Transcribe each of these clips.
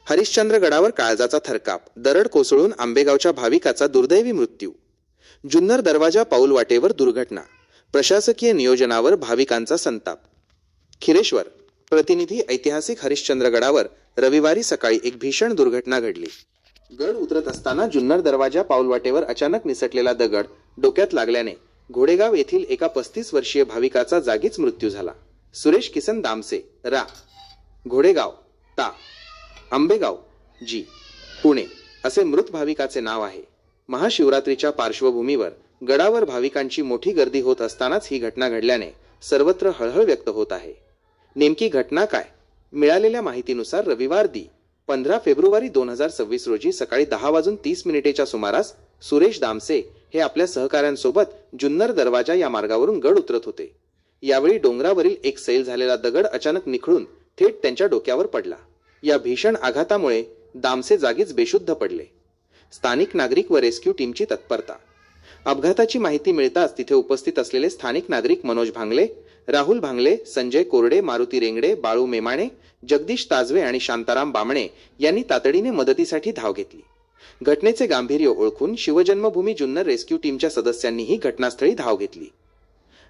हरिश्चंद्रगडावर काळजाचा थरकाप, दरड कोसळून आंबेगावच्या भाविकाचा दुर्दैवी मृत्यू. जुन्नर दरवाजा पाऊल वाटेवर दुर्घटना, प्रशासकीय नियोजनावर भाविकांचा संताप. खिरेश्वर प्रतिनिधी. ऐतिहासिक हरिश्चंद्रगडावर रविवारी सकाळी एक भीषण दुर्घटना घडली. गड उतरत असताना जुन्नर दरवाजा पाऊल वाटेवर अचानक निसटलेला दगड डोक्यात लागल्याने घोडेगाव येथील एका 35 वर्षीय भाविकाचा जागीच मृत्यू झाला. सुरेश किसन दामसे, रा, घोडेगाव, ता, आंबेगाव, जी, पुणे असे मृत भाविकाचे नाव आहे. महाशिवरात्रीच्या पार्श्वभूमीवर गडावर भाविकांची मोठी गर्दी होत असतानाच ही घटना घडल्याने सर्वत्र हळहळ व्यक्त होत आहे. नेमकी घटना काय? मिळालेल्या माहितीनुसार रविवार दि. 15 फेब्रुवारी 2026 रोजी सकाळी 10:30 सुमारास सुरेश दामसे हे आपल्या सहकाऱ्यांसोबत जुन्नर दरवाजा या मार्गावरून गड उतरत होते. यावेळी डोंगरावरील एक सैल झालेला दगड अचानक निखळून थेट त्यांच्या डोक्यावर पडला. या भीषण आघातामुळे दामसे जागीच बेशुद्ध पडले. स्थानिक नागरिक व रेस्क्यू टीमची तत्परता. अपघाताची माहिती मिळताच तिथे उपस्थित असलेले स्थानिक नागरिक मनोज भांगले, राहुल भांगले, संजय कोरडे, मारुती रेंगडे, बाळू मेमाणे, जगदीश ताजवे आणि शांताराम बामणे यांनी तातडीने मदतीसाठी धाव घेतली. घटनेचे गांभीर्य ओळखून शिवजन्मभूमी जुन्नर रेस्क्यू टीमच्या सदस्यांनीही घटनास्थळी धाव घेतली.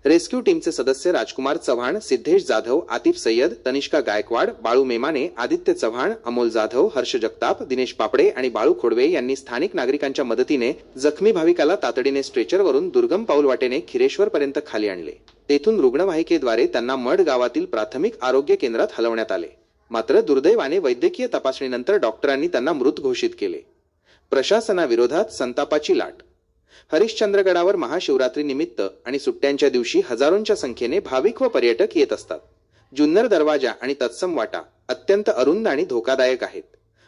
रेस्क्यू टीमचे सदस्य राजकुमार चव्हाण, सिद्धेश जाधव, आतिफ सय्यद, तनिष्का गायकवाड, बाळू मेमाने, आदित्य चव्हाण, अमोल जाधव, हर्ष जगताप, दिनेश पापडे आणि बाळू खोडवे यांनी स्थानिक नागरिकांच्या मदतीने जखमी भाविकाला तातडीने स्ट्रेचरवरून दुर्गम पाऊल वाटेने खिरेश्वर पर्यंत खाली आणले. तेथून रुग्णवाहिकेद्वारे त्यांना मड गावातील प्राथमिक आरोग्य केंद्रात हलवण्यात आले. मात्र दुर्दैवाने वैद्यकीय तपासणीनंतर डॉक्टरांनी त्यांना मृत घोषित केले. प्रशासनाविरोधात संतापाची लाट. हरिश्चंद्रगडावर महाशिवरात्री निमित्त आणि सुट्ट्यांच्या दिवशी हजारोंच्या संख्येने भाविक व पर्यटक येत असतात. जुन्नर दरवाजा आणि तत्सम वाटा अत्यंत अरुंद आणि धोकादायक आहेत.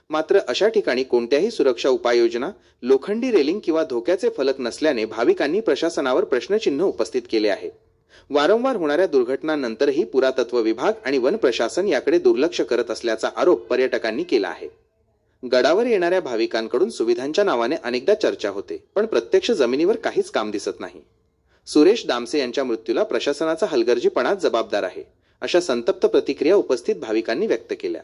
मात्र अशा ठिकाणी कोणत्याही सुरक्षा उपाययोजना, लोखंडी रेलिंग किंवा धोक्याचे फलक नसल्याने भाविकांनी प्रशासनावर प्रश्नचिन्ह उपस्थित केले आहे. वारंवार होणाऱ्या दुर्घटनांनंतरही पुरातत्व विभाग आणि वन प्रशासन याकडे दुर्लक्ष करत असल्याचा आरोप पर्यटकांनी केला आहे. गडावर येणाऱ्या भाविकांकडून सुविधांच्या नावाने अनेकदा चर्चा होते, पण प्रत्यक्ष जमिनीवर काहीच काम दिसत नाही. सुरेश दामसे यांच्या मृत्यूला प्रशासनाचा हलगर्जीपणाच जबाबदार आहे, अशा संतप्त प्रतिक्रिया उपस्थित भाविकांनी व्यक्त केल्या.